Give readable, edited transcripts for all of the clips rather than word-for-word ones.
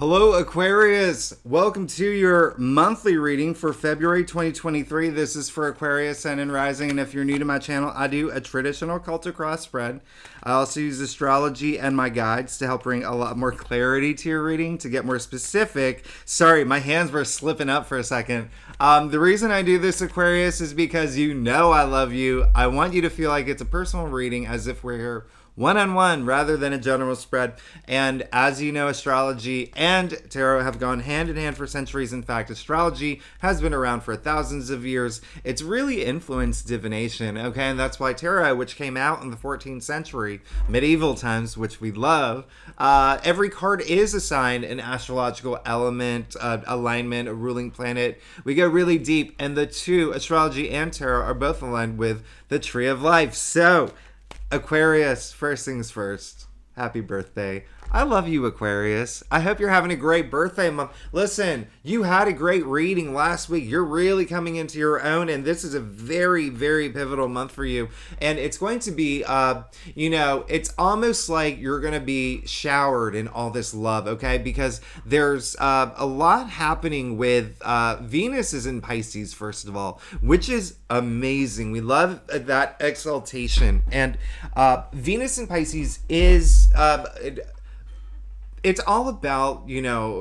Hello, Aquarius. Welcome to your monthly reading for February 2023. This is for Aquarius, Sun, and Rising. And if you're new to my channel, I do a traditional Celtic cross spread. I also use astrology and my guides to help bring a lot more clarity to your reading, to get more specific. Sorry, my hands were slipping up for a second. The reason I do this, Aquarius, is because you know I love you. I want you to feel like it's a personal reading, as if we're here one-on-one rather than a general spread. And as you know, astrology and tarot have gone hand in hand for centuries. In fact, astrology has been around for thousands of years. It's really influenced divination, okay? And that's why tarot, which came out in the 14th century, medieval times, which we love, every card is assigned an astrological element, alignment, a ruling planet. We go really deep, and the two, astrology and tarot, are both aligned with the tree of life. So Aquarius, first things first, happy birthday. I love you, Aquarius. I hope you're having a great birthday month. Listen, you had a great reading last week. You're really coming into your own, and this is a very, very pivotal month for you. And it's going to be, it's almost like you're going to be showered in all this love, okay? Because there's a lot happening with Venus is in Pisces, first of all, which is amazing. We love that exaltation. And Venus in Pisces is... it's all about,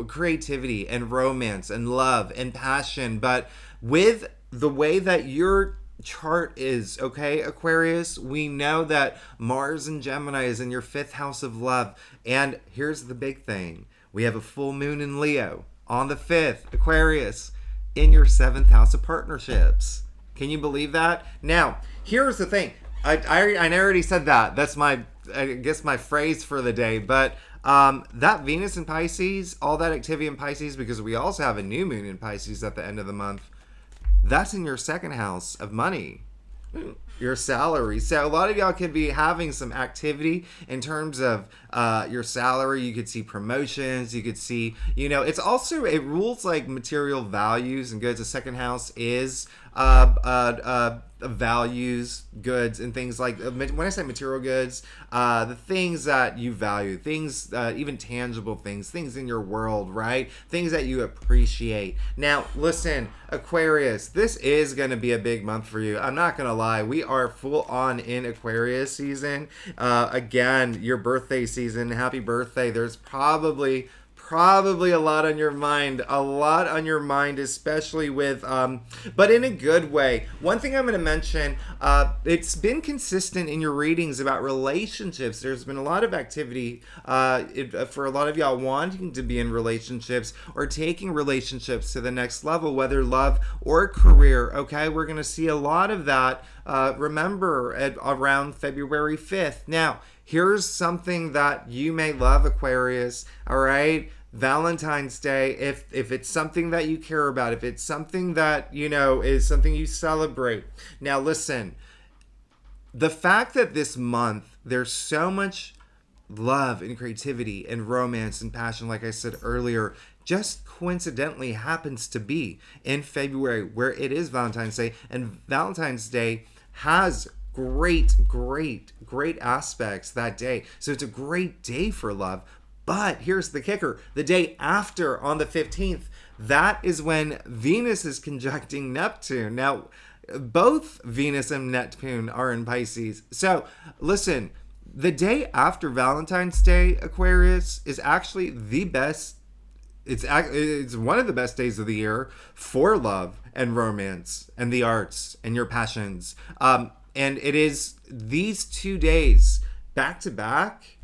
creativity and romance and love and passion. But with the way that your chart is, okay, Aquarius, we know that Mars and Gemini is in your fifth house of love. And here's the big thing. We have a full moon in Leo on the 5th, Aquarius, in your 7th house of partnerships. Can you believe that? Now, here's the thing. I already said that. That's my phrase for the day. But that Venus in Pisces, all that activity in Pisces, because we also have a new moon in Pisces at the end of the month, that's in your 2nd house of money, your salary. So a lot of y'all could be having some activity in terms of your salary. You could see promotions. You could see, it's also, it rules like material values and goods. The 2nd house is values, goods, and things like, when I say material goods, the things that you value, things, even tangible things in your world, right? Things that you appreciate. Now, listen, Aquarius, this is going to be a big month for you. I'm not going to lie. We are full on in Aquarius season. Again, your birthday season. Happy birthday. There's probably a lot on your mind, especially with, but in a good way. One thing I'm going to mention, it's been consistent in your readings about relationships. There's been a lot of activity for a lot of y'all wanting to be in relationships or taking relationships to the next level, whether love or career, okay? We're going to see a lot of that, remember, around February 5th. Now, here's something that you may love, Aquarius, all right? Valentine's Day, if it's something that you care about, if it's something that, is something you celebrate. Now, listen, the fact that this month there's so much love and creativity and romance and passion, like I said earlier, just coincidentally happens to be in February, where it is Valentine's Day, and Valentine's Day has great aspects that day. So it's a great day for love. But here's the kicker. The day after, on the 15th, that is when Venus is conjuncting Neptune. Now, both Venus and Neptune are in Pisces. So, listen, the day after Valentine's Day, Aquarius, is actually the best. It's one of the best days of the year for love and romance and the arts and your passions. And it is these 2 days back to back.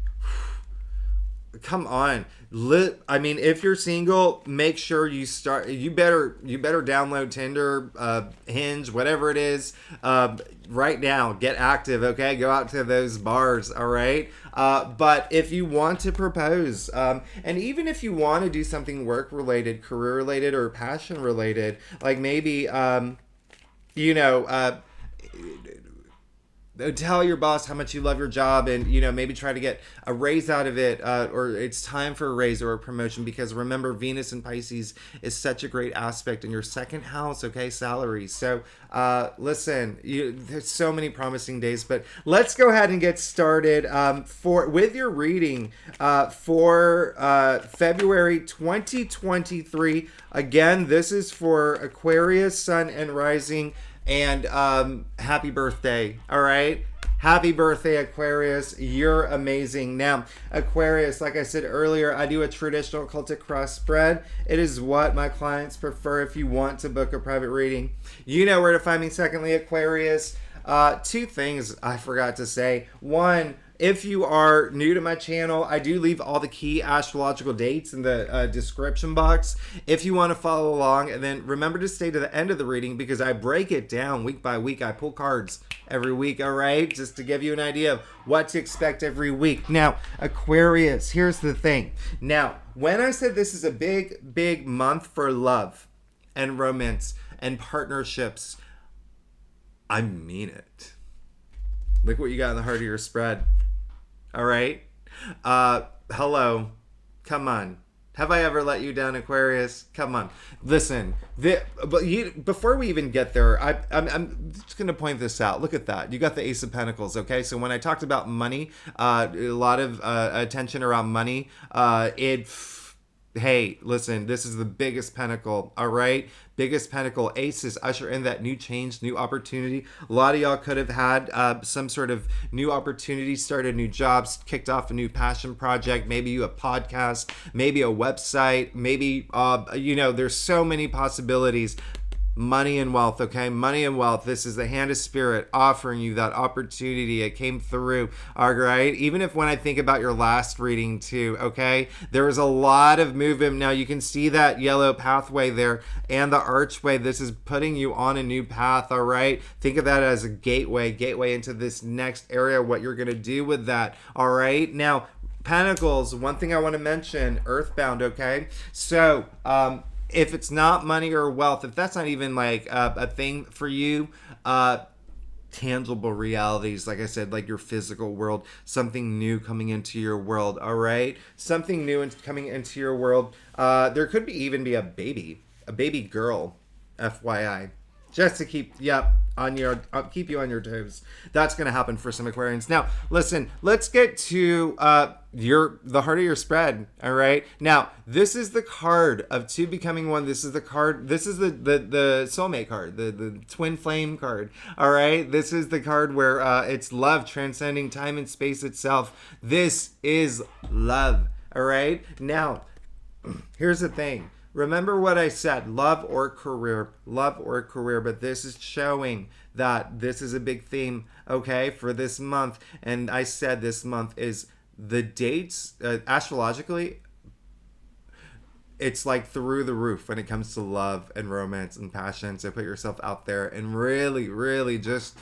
Come on. If you're single, make sure you better download Tinder, Hinge, whatever it is, right now. Get active, okay? Go out to those bars, all right? But if you want to propose, and even if you want to do something work-related, career-related, or passion-related, like maybe, tell your boss how much you love your job, and maybe try to get a raise out of it, or it's time for a raise or a promotion, because remember, Venus in Pisces is such a great aspect in your second house, okay, salary. So listen, there's so many promising days, but let's go ahead and get started with your reading for February 2023. Again, this is for Aquarius Sun and Rising. And happy birthday, all right? Happy birthday, Aquarius. You're amazing. Now, Aquarius, like I said earlier, I do a traditional occultic cross spread. It is what my clients prefer if you want to book a private reading. You know where to find me. Secondly, Aquarius, two things I forgot to say. One, if you are new to my channel, I do leave all the key astrological dates in the description box if you want to follow along. And then remember to stay to the end of the reading, because I break it down week by week. I pull cards every week, all right? Just to give you an idea of what to expect every week. Now, Aquarius, here's the thing. Now, when I said this is a big, big month for love and romance and partnerships, I mean it. Look what you got in the heart of your spread. All right. Hello. Come on. Have I ever let you down, Aquarius? Come on. Listen. Before we even get there, I'm just going to point this out. Look at that. You got the Ace of Pentacles. Okay. So when I talked about money, a lot of attention around money. Hey, listen, this is the biggest pentacle, all right? Biggest pentacle. Aces usher in that new change, new opportunity. A lot of y'all could have had some sort of new opportunity, started new jobs, kicked off a new passion project, maybe a podcast, maybe a website, maybe, there's so many possibilities. Money and wealth, okay? Money and wealth. This is the hand of spirit offering you that opportunity. It came through, all right? Even if when I think about your last reading too, okay? There was a lot of movement. Now you can see that yellow pathway there and the archway. This is putting you on a new path, all right? Think of that as a gateway into this next area, what you're going to do with that, all right? Now, Pentacles, one thing I want to mention, earthbound, okay? So, if it's not money or wealth, if that's not even like a thing for you, tangible realities, like I said, like your physical world, something new coming into your world, all right? Something new coming into your world. There could even be a baby girl, FYI, just to keep, keep you on your toes. That's going to happen for some Aquarians. Now, listen, let's get to the heart of your spread, all right? Now, this is the card of two becoming one. This is the card. This is the soulmate card, the twin flame card, all right? This is the card where it's love transcending time and space itself. This is love, all right? Now, here's the thing. Remember what I said, love or career, but this is showing that this is a big theme, okay, for this month. And I said this month is the dates, astrologically, it's like through the roof when it comes to love and romance and passion. So put yourself out there and really, really just...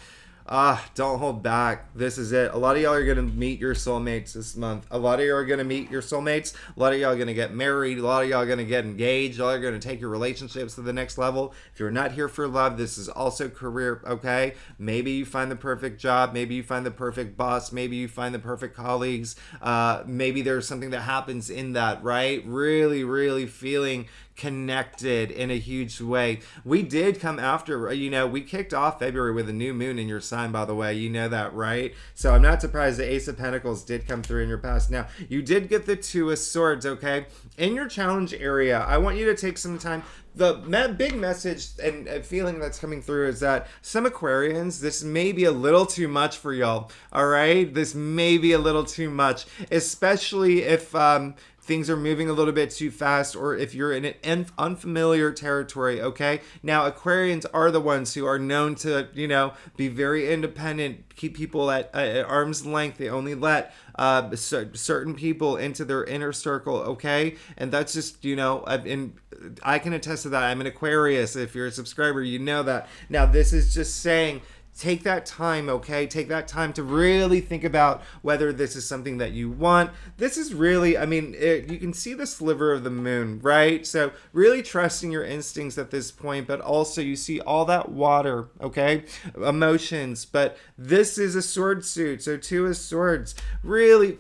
don't hold back. This is it. A lot of y'all are going to meet your soulmates this month. A lot of y'all are going to meet your soulmates. A lot of y'all are going to get married. A lot of y'all are going to get engaged. Y'all are going to take your relationships to the next level. If you're not here for love, this is also career, okay? Maybe you find the perfect job. Maybe you find the perfect boss. Maybe you find the perfect colleagues. Maybe there's something that happens in that, right? Really, really feeling connected in a huge way. We did come after, we kicked off February with a new moon in your sign, by the way. You know that, right? So I'm not surprised the Ace of Pentacles did come through in your past. Now, you did get the Two of Swords, okay? In your challenge area, I want you to take some time. The big message and feeling that's coming through is that some Aquarians, this may be a little too much for y'all, all right? This may be a little too much, especially if things are moving a little bit too fast, or if you're in an unfamiliar territory, okay? Now, Aquarians are the ones who are known to, be very independent, keep people at arm's length. They only let certain people into their inner circle, okay? And that's just, I can attest to that. I'm an Aquarius. If you're a subscriber, you know that. Now, this is just saying, take that time, okay? Take that time to really think about whether this is something that you want. This is really, I mean, you can see the sliver of the moon, right? So really trusting your instincts at this point, but also you see all that water, okay? Emotions, but this is a sword suit. So two of swords, really,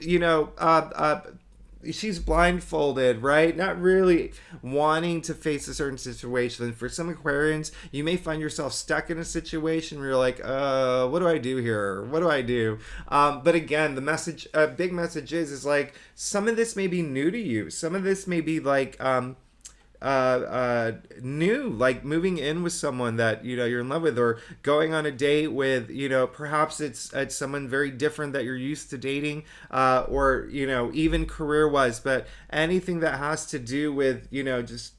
she's blindfolded, right? Not really wanting to face a certain situation. For some Aquarians, you may find yourself stuck in a situation where you're like, what do I do here? What do I do? But again, the message, big message is like, some of this may be new to you. Some of this may be like, new, like moving in with someone that you're in love with, or going on a date with, perhaps it's someone very different that you're used to dating, or even career wise, but anything that has to do with just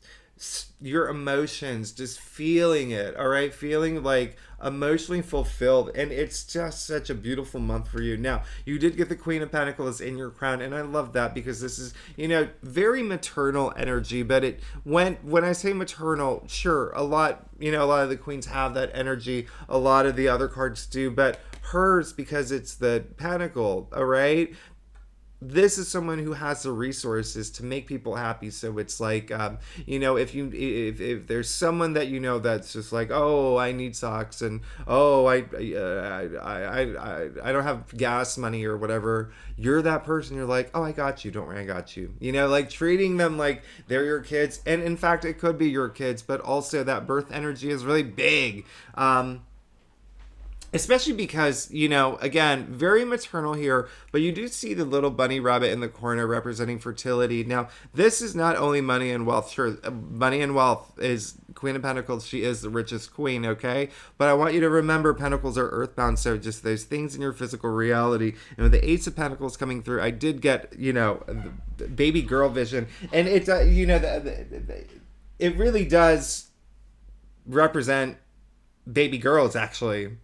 your emotions, just feeling it, all right, feeling like emotionally fulfilled. And it's just such a beautiful month for you. Now, you did get the Queen of Pentacles in your crown, and I love that, because this is very maternal energy. But when I say maternal, sure, a lot of the queens have that energy, a lot of the other cards do, but hers, because it's the pentacle, all right, this is someone who has the resources to make people happy. So it's like, if there's someone that that's just like, oh, I need socks, and oh, I don't have gas money or whatever. You're that person. You're like, oh, I got you. Don't worry, I got you. Like treating them like they're your kids. And in fact, it could be your kids, but also that birth energy is really big. Especially because, again, very maternal here, but you do see the little bunny rabbit in the corner representing fertility. Now, this is not only money and wealth. Sure, money and wealth is Queen of Pentacles. She is the richest queen, okay? But I want you to remember, Pentacles are earthbound, so just those things in your physical reality. And with the Ace of Pentacles coming through, I did get, baby girl vision. And it, it really does represent baby girls, actually.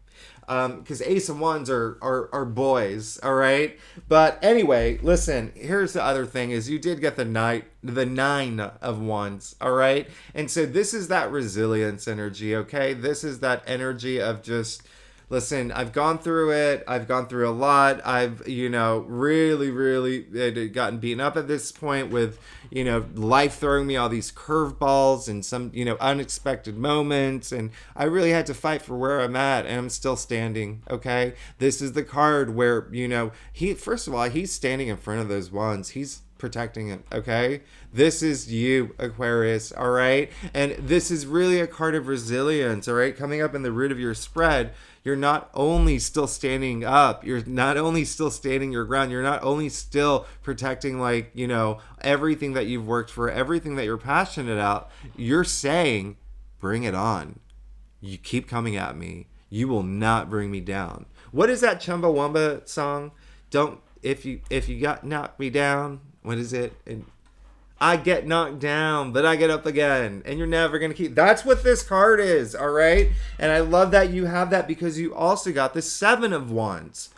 Because Ace of Wands are boys, all right? But anyway, listen, here's the other thing, is you did get the Nine of Wands, all right? And so this is that resilience energy, okay? This is that energy of just, listen, I've gone through it. I've gone through a lot. I've, really gotten beaten up at this point with, life throwing me all these curveballs and some, unexpected moments. And I really had to fight for where I'm at, and I'm still standing, okay? This is the card where, first of all, he's standing in front of those wands. He's protecting it, okay? This is you, Aquarius, all right? And this is really a card of resilience, all right? Coming up in the root of your spread, you're not only still standing up, you're not only still standing your ground, you're not only still protecting, like, everything that you've worked for, everything that you're passionate about, you're saying, bring it on. You keep coming at me. You will not bring me down. What is that Chumbawamba song? If you got knocked me down, what is it? And I get knocked down, but I get up again, and you're never going to keep. That's what this card is, all right? And I love that you have that, because you also got the Seven of Wands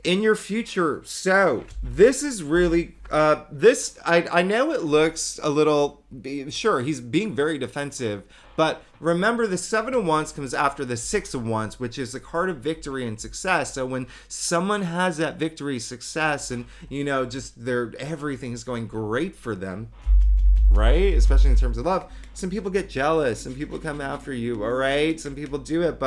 in your future. So this is really, I know it looks a little, sure, he's being very defensive, but remember, the Seven of Wands comes after the Six of Wands, which is the card of victory and success. So when someone has that victory, success, and, just everything's going great for them, right? Especially in terms of love. Some people get jealous. Some people come after you, all right? Some people do it,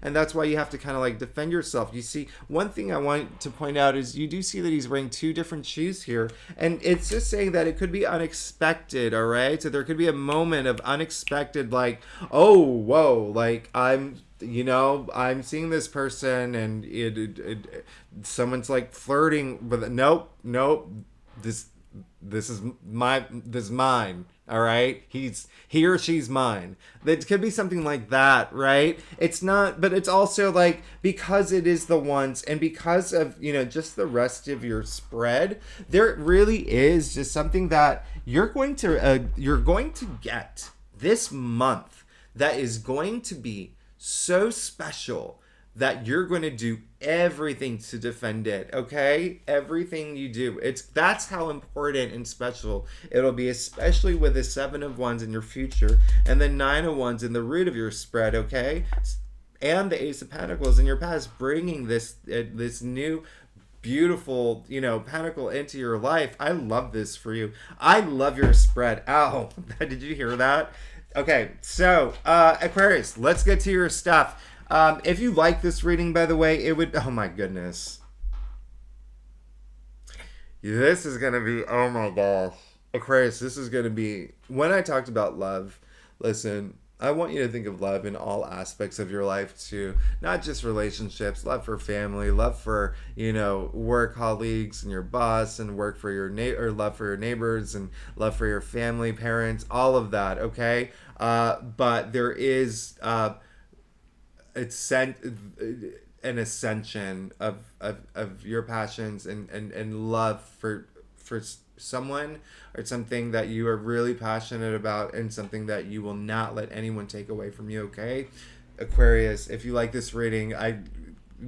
and that's why you have to kind of like defend yourself. You see, one thing I want to point out is you do see that he's wearing two different shoes here, and it's just saying that it could be unexpected, all right? So there could be a moment of unexpected, like, oh, whoa, like I'm seeing this person, and someone's like flirting with it. Nope, this is mine, all right? He or she's mine. It could be something like that, right? It's not, but it's also like, because it is the ones, and because of, just the rest of your spread, there really is just something that you're going to get this month that is going to be so special that you're going to do everything to defend it, okay? Everything you do. That's how important and special it'll be, especially with the Seven of Wands in your future and the Nine of Wands in the root of your spread, okay? and the Ace of Pentacles in your past, bringing this new beautiful, pentacle into your life. I love this for you. I love your spread. Ow. Did you hear that? Okay, so Aquarius, let's get to your stuff. If you like this reading, by the way, it would, oh my goodness. This is going to be, oh my gosh. Aquarius, this is going to be, when I talked about love, listen, I want you to think of love in all aspects of your life too, not just relationships, love for family, love for, work colleagues and your boss, and work for your or love for your neighbors, and love for your family, parents, all of that, okay? But there is an ascension of your passions and love for someone or something that you are really passionate about, and something that you will not let anyone take away from you, okay? Aquarius, if you like this reading, it'd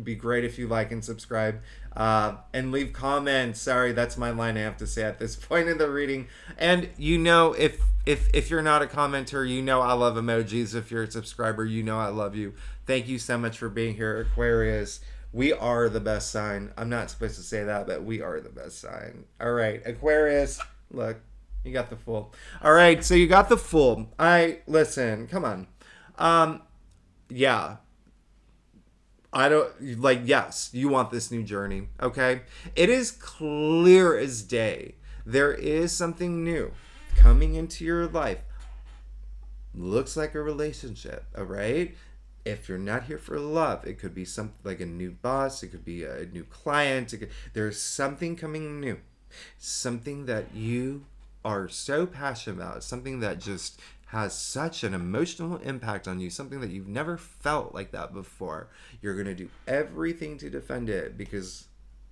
be great if you like and subscribe, and leave comments. Sorry, that's my line I have to say at this point in the reading. And if you're not a commenter, I love emojis. If you're a subscriber, I love you. Thank you so much for being here, Aquarius. We are the best sign. I'm not supposed to say that, but we are the best sign. All right, Aquarius, look, you got the Fool. All right, so you got the Fool. Listen, come on. Yeah. Yes, you want this new journey, okay? It is clear as day. There is something new coming into your life. Looks like a relationship, all right? If you're not here for love, it could be something like a new boss. It could be a new client. There's something coming new. Something that you are so passionate about. Something that just has such an emotional impact on you. Something that you've never felt like that before. You're going to do everything to defend it because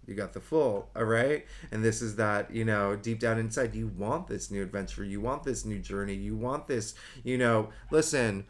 you got the Fool, all right? And this is that, deep down inside, you want this new adventure. You want this new journey. You want this, listen...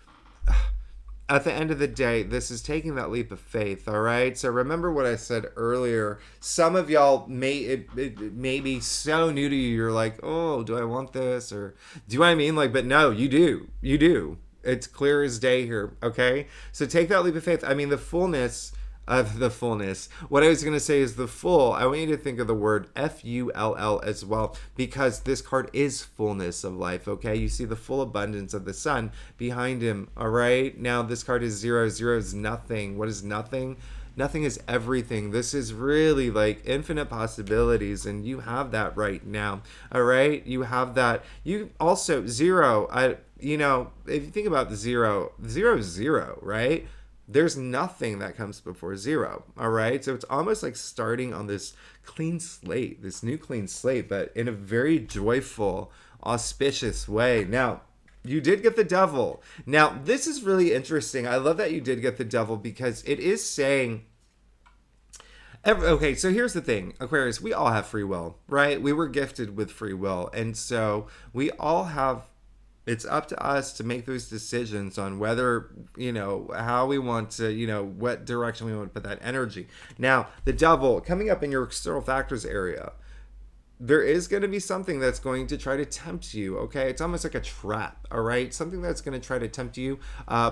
At the end of the day, this is taking that leap of faith, all right? So remember what I said earlier. Some of y'all it may be so new to you. You're like, oh, do I want this? Or do I mean but no, you do. You do. It's clear as day here, okay? So take that leap of faith. I mean, the fullness of the fullness. What I was going to say is the Fool. I want you to think of the word Full as well, because this card is fullness of life, okay? You see the full abundance of the sun behind him, all right? Now, this card is 0. 0 is nothing. What is nothing? Nothing is everything. This is really infinite possibilities, and you have that right now, all right? You have that. You also, 0, if you think about the 0, 0 is 0, right? There's nothing that comes before 0, all right? So it's almost like starting on this clean slate, this new clean slate, but in a very joyful, auspicious way. Now, you did get the Devil. Now, this is really interesting. I love that you did get the Devil because it is saying... Okay, so here's the thing, Aquarius. We all have free will, right? We were gifted with free will, and so we all have... It's up to us to make those decisions on whether, how we want to, what direction we want to put that energy. Now, the Devil, coming up in your external factors area, there is going to be something that's going to try to tempt you, okay? It's almost like a trap, all right? Something that's going to try to tempt you,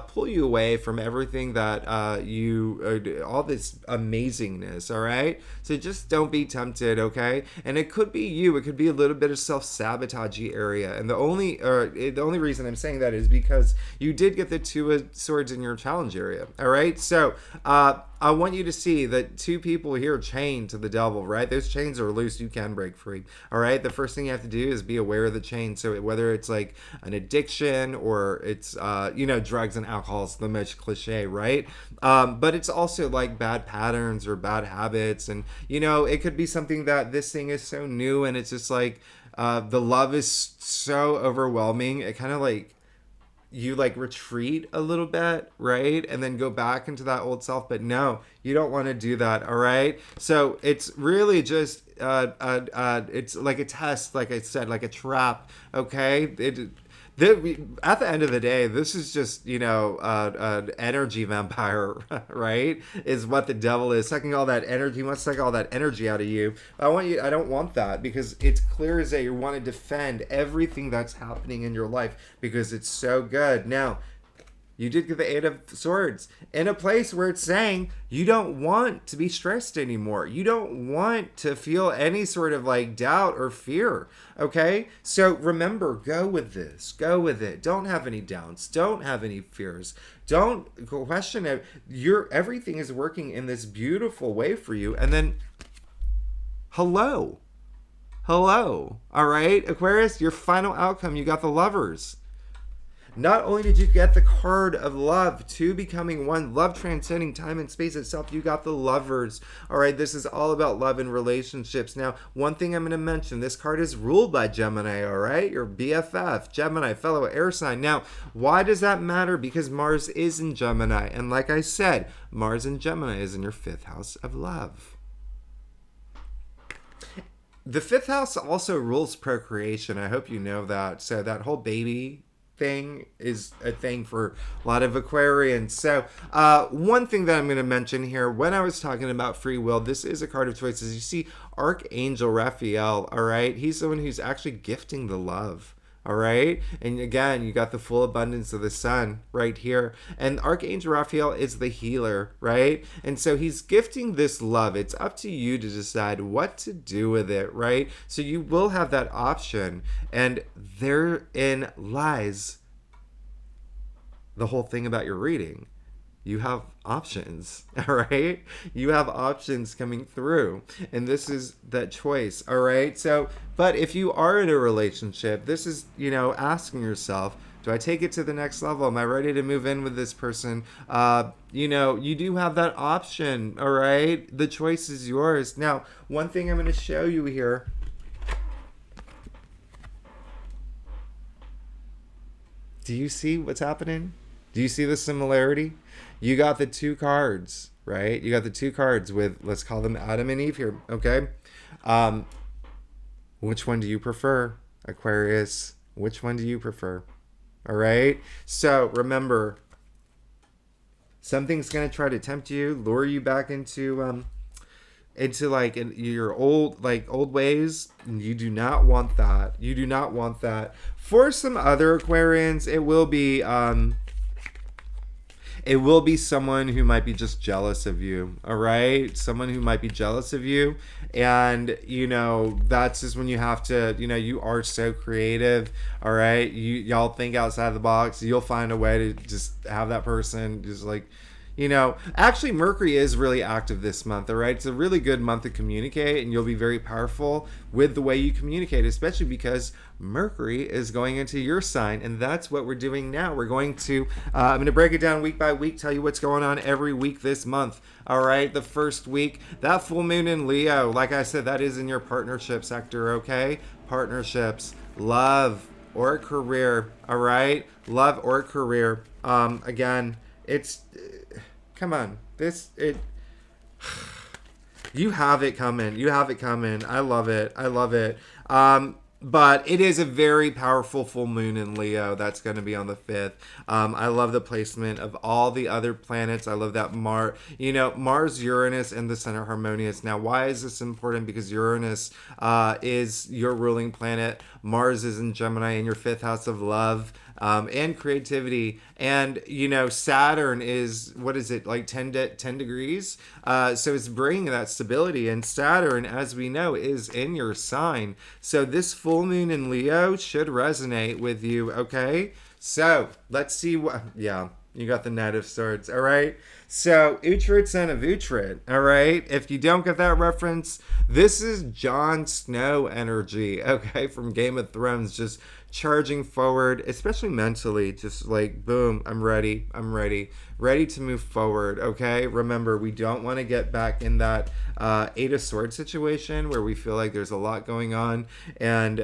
pull you away from everything that all this amazingness, all right? So just don't be tempted, okay? And it could be you. It could be a little bit of self-sabotagey area. And the only reason I'm saying that is because you did get the 2 of Swords in your challenge area, all right? So, I want you to see that 2 people here chained to the Devil, right? Those chains are loose. You can break free, all right? The first thing you have to do is be aware of the chain. So whether it's like an addiction or it's, drugs and alcohol is the most cliche, right? But it's also like bad patterns or bad habits. And, it could be something that this thing is so new and it's just like the love is so overwhelming. It kind of you retreat a little bit, right? And then go back into that old self. But no, you don't want to do that, all right? So it's really just, it's like a test, like I said, like a trap, okay? At the end of the day, this is just, an energy vampire, right? Is what the Devil is, sucking all that energy. He wants to suck all that energy out of you. I don't want that because it's clear as day you want to defend everything that's happening in your life because it's so good. Now, You did get the Eight of Swords in a place where it's saying you don't want to be stressed anymore. You don't want to feel any sort of like doubt or fear. Okay? So remember, go with this. Go with it. Don't have any doubts. Don't have any fears. Don't question it. Everything is working in this beautiful way for you. And then, hello. Hello. All right, Aquarius, your final outcome, you got the Lovers. Not only did you get the card of love, two becoming one, love transcending time and space itself, you got the Lovers. All right, this is all about love and relationships. Now, one thing I'm going to mention, this card is ruled by Gemini, all right? Your BFF, Gemini, fellow air sign. Now, why does that matter? Because Mars is in Gemini. And like I said, Mars in Gemini is in your 5th house of love. The 5th house also rules procreation. I hope you know that. So that whole baby thing is a thing for a lot of Aquarians. So one thing that I'm going to mention here, when I was talking about free will, this is a card of choices. You see Archangel Raphael, all right? He's someone who's actually gifting the love. All right. And again, you got the full abundance of the sun right here. And Archangel Raphael is the healer, right? And so he's gifting this love. It's up to you to decide what to do with it, right? So you will have that option. And therein lies the whole thing about your reading. You have options, all right? You have options coming through, and this is that choice, all right? So, but if you are in a relationship, this is, asking yourself, do I take it to the next level? Am I ready to move in with this person? You do have that option, all right? The choice is yours. Now, one thing I'm going to show you here. Do you see what's happening? Do you see the similarity? You got the 2 cards, right? You got the 2 cards with, let's call them Adam and Eve here, okay? Which one do you prefer, Aquarius? Which one do you prefer? All right? So remember, something's going to try to tempt you, lure you back into your old ways. You do not want that. You do not want that. For some other Aquarians, it will be someone who might be just jealous of you, all right? Someone who might be jealous of you. And, that's just when you have to, you are so creative, all right? Y'all think outside the box. You'll find a way to just have that person just actually Mercury is really active this month, all right? It's a really good month to communicate, and you'll be very powerful with the way you communicate, especially because Mercury is going into your sign, and that's what we're doing now. We're going to, I'm going to break it down week by week, tell you what's going on every week this month, all right? The first week, that full moon in Leo, like I said, that is in your partnership sector, okay? Partnerships, love, or career, all right? Love or career. Again, it's... Come on. You have it coming. You have it coming. I love it. I love it. But it is a very powerful full moon in Leo that's going to be on the 5th. I love the placement of all the other planets. I love that Mars, Uranus, and the Sun are harmonious. Now, why is this important? Because Uranus is your ruling planet. Mars is in Gemini in your 5th house of love. And creativity, and Saturn is, what is it, like 10 degrees, so it's bringing that stability, and Saturn, as we know, is in your sign, so this full moon in Leo should resonate with you, okay? So let's see what, you got the Knight of Swords, all right? So, Uhtred, son of Uhtred, all right? If you don't get that reference, this is Jon Snow energy, okay, from Game of Thrones, just charging forward, especially mentally, just like, boom, I'm ready to move forward, okay? Remember, we don't want to get back in that Eight of Swords situation where we feel like there's a lot going on and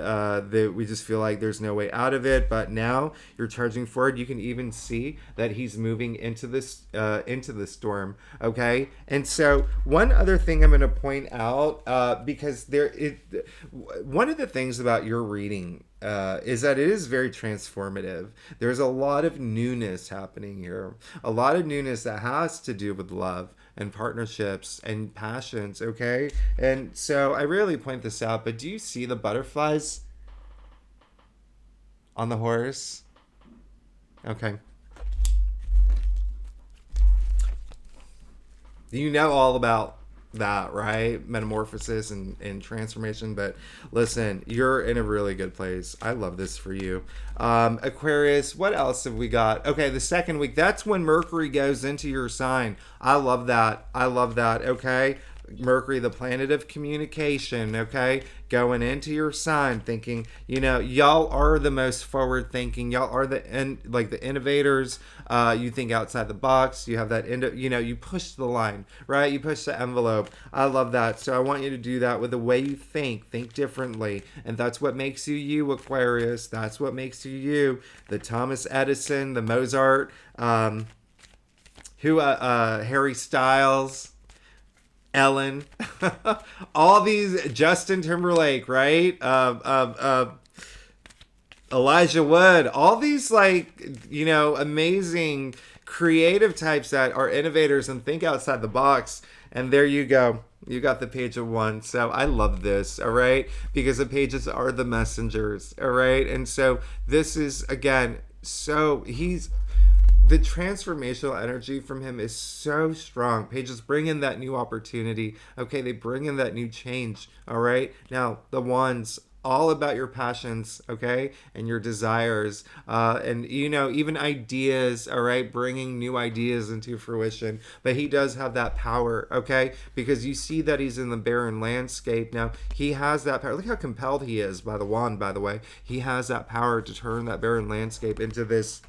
we just feel like there's no way out of it, but now you're charging forward. You can even see that he's moving into the storm, okay? And so one other thing I'm going to point out, because one of the things about your reading is that it is very transformative. There's a lot of newness happening here. A lot of newness that has to do with love and partnerships and passions, okay? And so I rarely point this out, but do you see the butterflies on the horse? Okay. You know all about that, right? Metamorphosis and transformation. But listen, you're in a really good place. I love this for you. Aquarius, what else have we got? Okay, the second week, that's when Mercury goes into your sign. I love that. I love that. Okay. Mercury, the planet of communication, okay? Going into your sign, thinking, y'all are the most forward thinking. Y'all are the innovators. You think outside the box. You have that you push the line, right? You push the envelope. I love that. So I want you to do that with the way you think. Think differently. And that's what makes you you, Aquarius. That's what makes you you. The Thomas Edison, the Mozart, Harry Styles, Ellen, all these, Justin Timberlake, right? Elijah Wood, all these amazing creative types that are innovators and think outside the box. And there you go. You got the Page of Wands. So I love this, all right? Because the pages are the messengers, all right? And so this is, again, the transformational energy from him is so strong. Pages bring in that new opportunity. Okay, they bring in that new change. All right. Now, the Wands, all about your passions, okay, and your desires, and even ideas. All right, bringing new ideas into fruition. But he does have that power, okay, because you see that he's in the barren landscape. Now he has that power. Look how compelled he is by the wand. By the way, he has that power to turn that barren landscape into this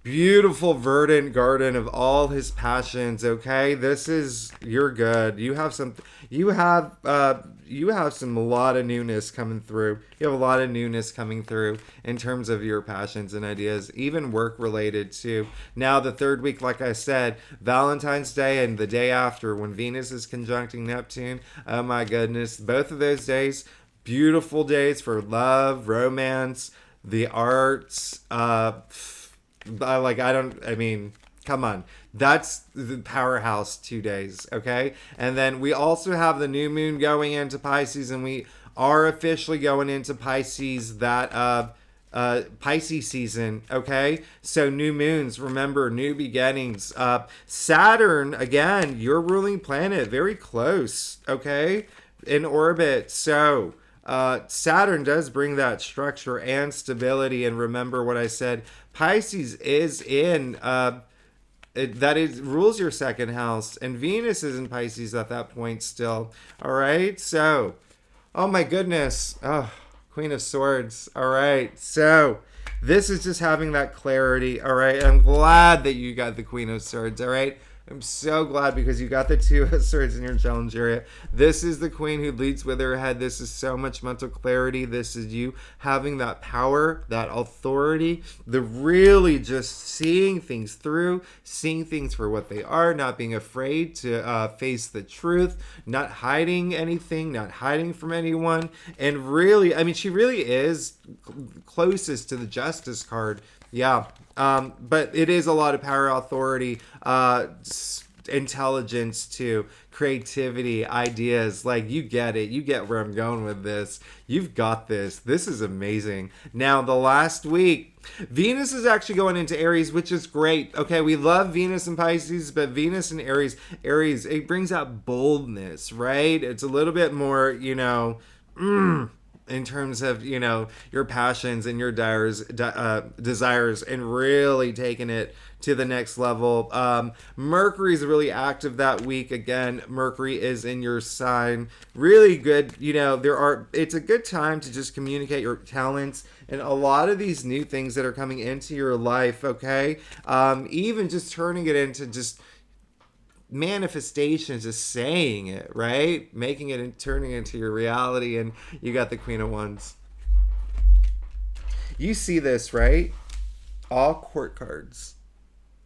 beautiful verdant garden of all his passions. Okay, you're good. You have some a lot of newness coming through. You have a lot of newness coming through in terms of your passions and ideas, even work related too. Now the third week, like I said, Valentine's Day and the day after, when Venus is conjuncting Neptune, oh my goodness, both of those days, beautiful days for love, romance, the arts. Come on. That's the powerhouse 2 days, okay? And then we also have the new moon going into Pisces, and we are officially going into Pisces, that Pisces season, okay? So new moons, remember, new beginnings. Saturn, again, your ruling planet, very close, okay? In orbit. So Saturn does bring that structure and stability. And remember what I said, Pisces is in rules your second house, and Venus is in Pisces at that point still. All right, so oh my goodness, Queen of Swords. All right, so this is just having that clarity. All right, I'm glad that you got the Queen of Swords. All right, I'm so glad, because you got the Two of Swords in your challenge area. This is the queen who leads with her head. This is so much mental clarity. This is you having that power, that authority, the really just seeing things through, seeing things for what they are, not being afraid to face the truth, not hiding anything, not hiding from anyone. And really, she really is closest to the Justice card. Yeah. But it is a lot of power, authority, intelligence too, creativity, ideas. Like, you get it. You get where I'm going with this. You've got this. This is amazing. Now, the last week, Venus is actually going into Aries, which is great. Okay, we love Venus and Pisces, but Venus and Aries, it brings out boldness, right? It's a little bit more, in terms of your passions and your desires, and really taking it to the next level. Mercury is really active that week. Again, Mercury is in your sign. Really good. It's a good time to just communicate your talents and a lot of these new things that are coming into your life. Okay, even just turning it into just manifestations, just saying it, right? Making it and turning it into your reality. And you got the Queen of Wands. You see this, right? All court cards.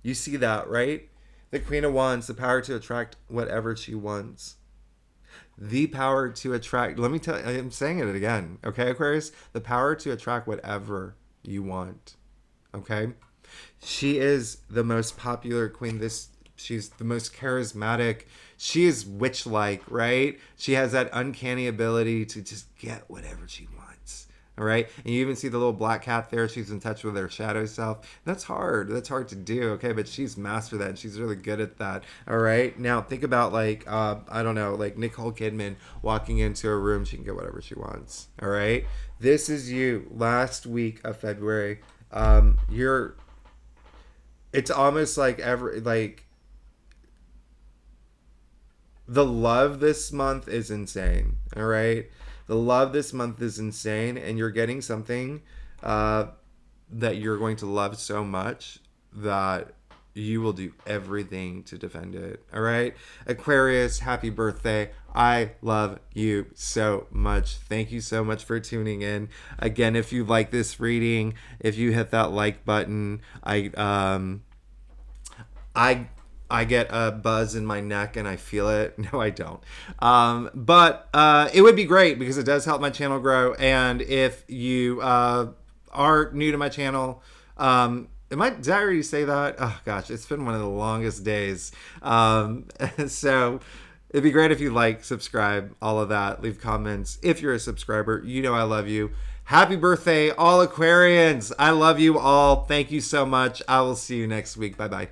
You see that, right? The Queen of Wands, the power to attract whatever she wants. The power to attract, let me tell you, I'm saying it again, okay, Aquarius? The power to attract whatever you want, okay? She is the most popular queen. She's the most charismatic. She is witch-like, right? She has that uncanny ability to just get whatever she wants. All right. And you even see the little black cat there. She's in touch with her shadow self. That's hard. That's hard to do. Okay. But she's mastered that. And she's really good at that. All right. Now think about like, I don't know, like Nicole Kidman walking into a room. She can get whatever she wants. All right. This is you last week of February. It's almost like the love this month is insane. All right. The love this month is insane, and you're getting something that you're going to love so much that you will do everything to defend it. All right. Aquarius, happy birthday. I love you so much. Thank you so much for tuning in. Again, if you like this reading, if you hit that like button, I get a buzz in my neck and I feel it. No, I don't. But it would be great because it does help my channel grow. And if you are new to my channel, did I already say that? Oh gosh, it's been one of the longest days. So it'd be great if you like, subscribe, all of that. Leave comments. If you're a subscriber, you know I love you. Happy birthday, all Aquarians. I love you all. Thank you so much. I will see you next week. Bye-bye.